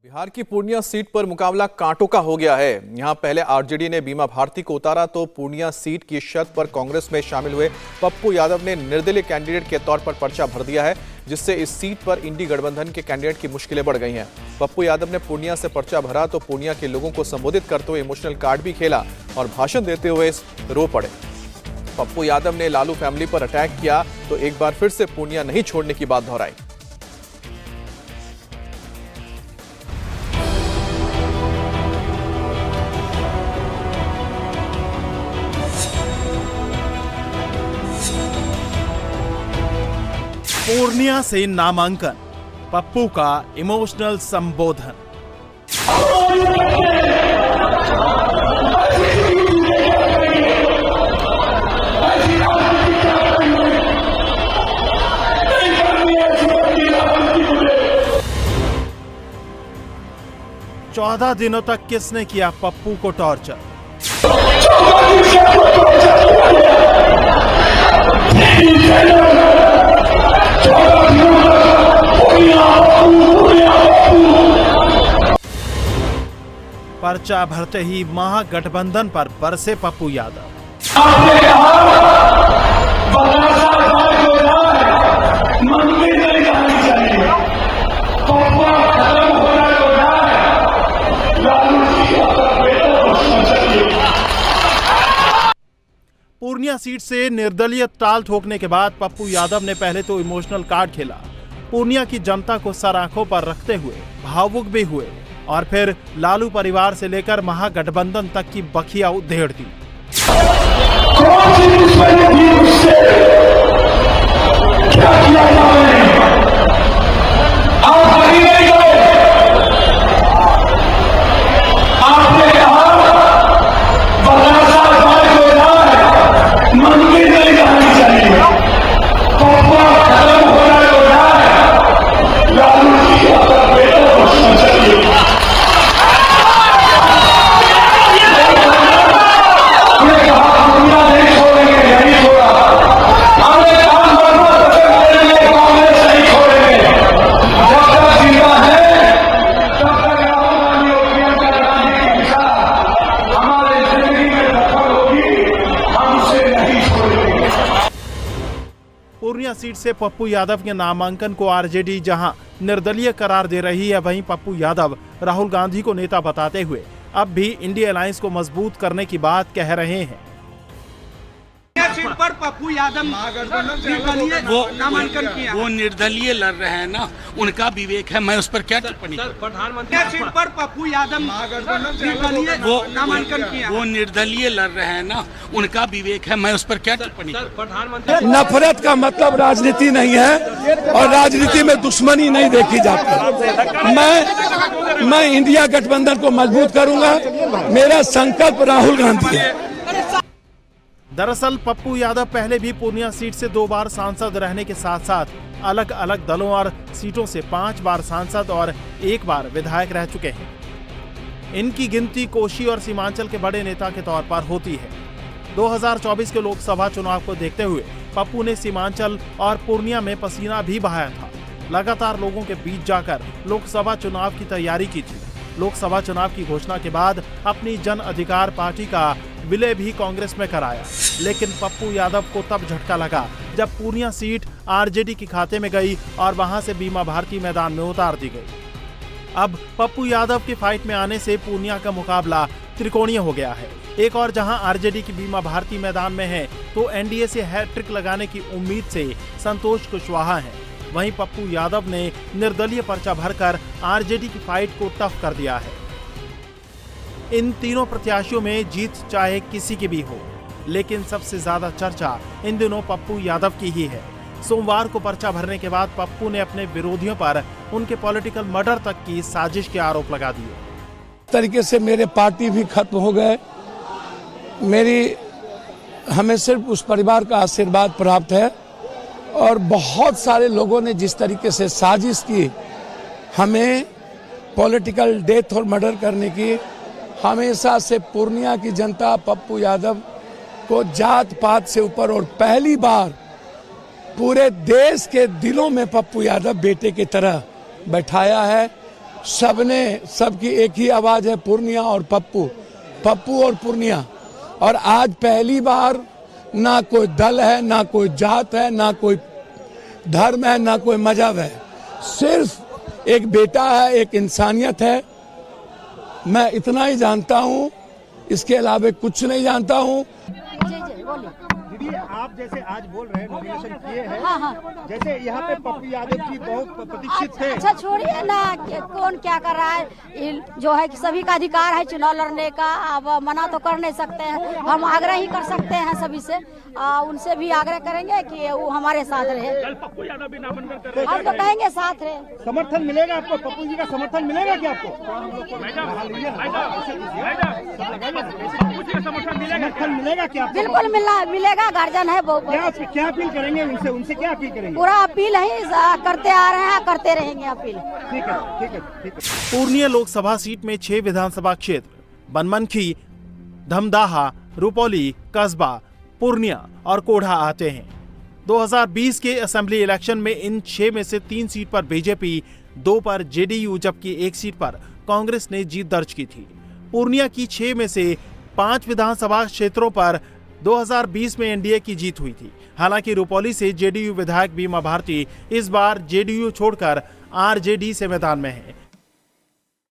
बिहार की पूर्णिया सीट पर मुकाबला कांटों का हो गया है। यहां पहले आरजेडी ने बीमा भारती को उतारा तो पूर्णिया सीट की शर्त पर कांग्रेस में शामिल हुए पप्पू यादव ने निर्दलीय कैंडिडेट के तौर पर पर्चा भर दिया है, जिससे इस सीट पर इंडी गठबंधन के कैंडिडेट की मुश्किलें बढ़ गई हैं। पप्पू यादव ने पूर्णिया से पर्चा भरा तो पूर्णिया के लोगों को संबोधित करते हुए इमोशनल कार्ड भी खेला और भाषण देते हुए रो पड़े। पप्पू यादव ने लालू फैमिली पर अटैक किया तो एक बार फिर से पूर्णिया नहीं छोड़ने की बात दोहराई। पूर्णिया से नामांकन, पप्पू का इमोशनल संबोधन। चौदह दिनों तक किसने किया पप्पू को टॉर्चर? पर्चा भरते ही महागठबंधन पर बरसे पप्पू यादव। पूर्णिया सीट से निर्दलीय ताल ठोकने के बाद पप्पू यादव ने पहले तो इमोशनल कार्ड खेला, पूर्णिया की जनता को सर आंखों पर रखते हुए भावुक भी हुए और फिर लालू परिवार से लेकर महागठबंधन तक की बखिया उधेड़ दी। पूर्णिया सीट से पप्पू यादव के नामांकन को आरजेडी जहां निर्दलीय करार दे रही है, वहीं पप्पू यादव राहुल गांधी को नेता बताते हुए अब भी इंडिया अलायंस को मजबूत करने की बात कह रहे हैं। सीट पर पप्पू यादव वो नामांकन किया, वो निर्दलीय लड़ रहे हैं ना, उनका विवेक है, मैं उस पर क्या टिप्पणी करूं? प्रधानमंत्री सीट पर पप्पू यादव वो नामांकन किया, वो निर्दलीय लड़ रहे हैं ना, उनका विवेक है, मैं उस पर क्या टिप्पणी करूं? प्रधानमंत्री नफरत का मतलब राजनीति नहीं है और राजनीति में दुश्मनी नहीं देखी जाती। मैं इंडिया गठबंधन को मजबूत करूंगा, मेरा संकल्प राहुल गांधी है। दरअसल पप्पू यादव पहले भी पूर्णिया सीट से 2 बार सांसद रहने के साथ साथ अलग अलग दलों और सीटों से 5 बार सांसद और 1 बार विधायक रह चुके हैं। इनकी गिनती कोशी और सीमांचल के बड़े नेता के तौर पर होती है। 2024 के लोकसभा चुनाव को देखते हुए पप्पू ने सीमांचल और पूर्णिया में पसीना भी बहाया था। लगातार लोगों के बीच जाकर लोकसभा चुनाव की तैयारी की थी। लोकसभा चुनाव की घोषणा के बाद अपनी जन अधिकार पार्टी का विलय भी कांग्रेस में कराया, लेकिन पप्पू यादव को तब झटका लगा जब पूर्णिया सीट आरजेडी के खाते में गई और वहां से बीमा भारती मैदान में उतार दी गई। अब पप्पू यादव के फाइट में आने से पूर्णिया का मुकाबला त्रिकोणीय हो गया है। एक और जहां आरजेडी की बीमा भारती मैदान में है तो एनडीए से हैट्रिक लगाने की उम्मीद से संतोष कुशवाहा है। वहीं पप्पू यादव ने निर्दलीय पर्चा भरकर आरजेडी की फाइट को टफ कर दिया है। इन तीनों प्रत्याशियों में जीत चाहे किसी की भी हो, लेकिन सबसे ज्यादा चर्चा इन दिनों पप्पू यादव की ही है। सोमवार को पर्चा भरने के बाद पप्पू ने अपने विरोधियों पर उनके पॉलिटिकल मर्डर तक की साजिश के आरोप लगा दिए। तरीके से मेरे पार्टी भी खत्म हो गए। हमें सिर्फ उस परिवार का आशीर्वाद प्राप्त है और बहुत सारे लोगों ने जिस तरीके से साजिश की हमें पॉलिटिकल डेथ और मर्डर करने की, हमेशा से पूर्णिया की जनता पप्पू यादव को जात पात से ऊपर और पहली बार पूरे देश के दिलों में पप्पू यादव बेटे की तरह बैठाया है। सबकी एक ही आवाज है, पूर्णिया और पप्पू, पप्पू और पूर्णिया। और आज पहली बार ना कोई दल है, ना कोई जात है, ना कोई धर्म है, ना कोई मजहब है, सिर्फ एक बेटा है, एक इंसानियत है। मैं इतना ही जानता हूँ, इसके अलावा कुछ नहीं जानता हूँ। दीदी, आप जैसे आज बोल रहे हैं, नॉमिनेशन किए हैं, हाँ हाँ। जैसे यहाँ पे पप्पू यादव जी बहुत प्रतीक्षित थे। अच्छा छोड़िए ना, कौन क्या कर रहा है, जो है कि सभी का अधिकार है चुनाव लड़ने का। अब मना तो कर नहीं सकते हैं, हम आग्रह ही कर सकते हैं सभी से। उनसे भी आग्रह करेंगे कि वो हमारे साथ रहे। हम तो कहेंगे साथ रहे। समर्थन मिलेगा आपको? पप्पू जी का समर्थन मिलेगा क्या आपको? समर्थन मिलेगा क्या? बिल्कुल मिलेगा, गार्जियन है वो। क्या अपील करेंगे उनसे? उनसे क्या अपील करेंगे? पूरा अपील ही करते आ रहे हैं, करते रहेंगे अपील। ठीक है, ठीक है, ठीक है। पूर्णिया लोकसभा सीट में 6 विधानसभा क्षेत्र बनमनखी, धमदाहा, रुपौली, कस्बा, पूर्णिया और कोढ़ा आते हैं। 2020 के असेंबली इलेक्शन में इन 6 में से 3 सीट पर बीजेपी, 2 पर जेडीयू जबकि 1 सीट पर कांग्रेस ने जीत दर्ज की थी। पूर्णिया की 6 में से 5 विधानसभा क्षेत्रों पर 2020 में एनडीए की जीत हुई थी। हालांकि रुपौली से जेडीयू विधायक बीमा भारती इस बार जेडीयू छोड़कर आरजेडी से मैदान में है।